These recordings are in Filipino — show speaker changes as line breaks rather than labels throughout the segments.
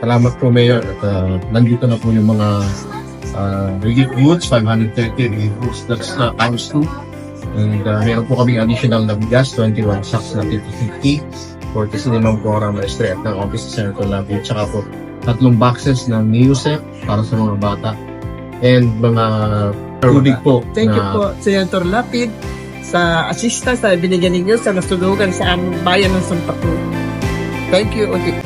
Salamat po, Mayor. At nandito na po yung mga relief goods, 530 relief goods. That's times 2. And meron po kaming additional na bigas, 21 sacks na 50-50. For kasi naman po ang Maestre at ng Office of Senator Lapid. Tsaka po 3 boxes ng Neosep para sa mga bata. And mga tubig po.
Thank you po, Senator Lapid, sa assistance na binigyan ninyo sa nasulugan sa aming bayan ng Santa Cruz. Thank you ulit.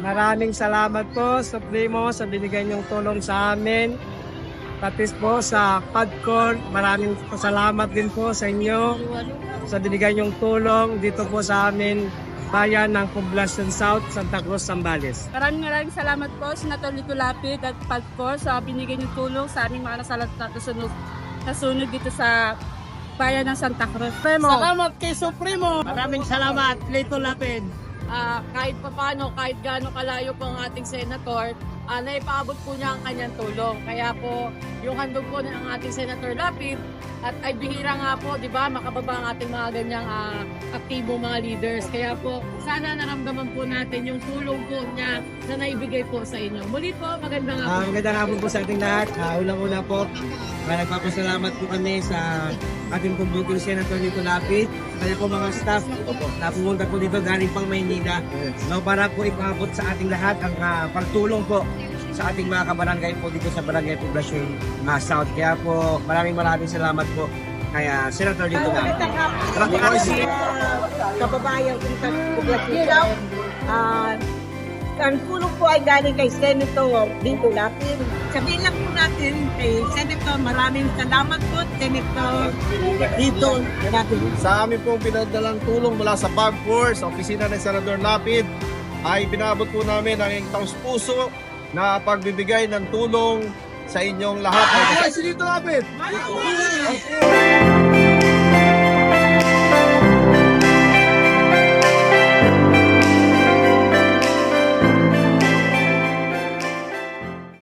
Maraming salamat po, Supremo, sa binigay niyong tulong sa amin. Pati po sa PADCOR, maraming salamat din po sa inyo sa binigay niyong tulong dito po sa amin, bayan ng Poblacion South, Santa Cruz, Zambales.
Maraming salamat po, Senator Lito Lapid at PADCOR sa binigay niyong tulong sa aming mga nasunod dito sa bayan ng Santa Cruz.
Salamat kay Supremo! Maraming salamat, Lito Lapid!
Kahit paano, kahit gaano kalayo po ang ating senator, naipaabot po niya ang kanyang tulong. Kaya po, yung handog po ng ating Senator Lapid, at ay bihira nga po, di ba, makababa ang ating mga ganyang aktibo mga leaders. Kaya po, sana naramdaman po natin yung tulong po niya na naibigay po sa inyo. Muli po, magandang hapon.
Magandang hapon po sa ating lahat. Unang-una po, nagpapasalamat po kami sa ating pumbuking Senator Lito Lapid, kaya po mga staff na pumunta po dito galing pang Maynila, no, para po ipaabot sa ating lahat ang pagtulong po sa ating mga kabarangay po dito sa Barangay Poblacion South. Kaya po maraming salamat po kay Senator Lito Lapid.
Kababayan kong Poblacion South, ang tulong po ay galing kay Senator Lito Lapid. Sabihin lang po natin kay Senator, maraming salamat po, Senator Lito Lapid.
Sa amin pong pinadalang tulong mula sa PADCOR, sa opisina ng Senator Lapid, ay pinabot po namin ang taus-puso na pagbibigay ng tulong sa inyong lahat.
Ay, si Lito Lapid!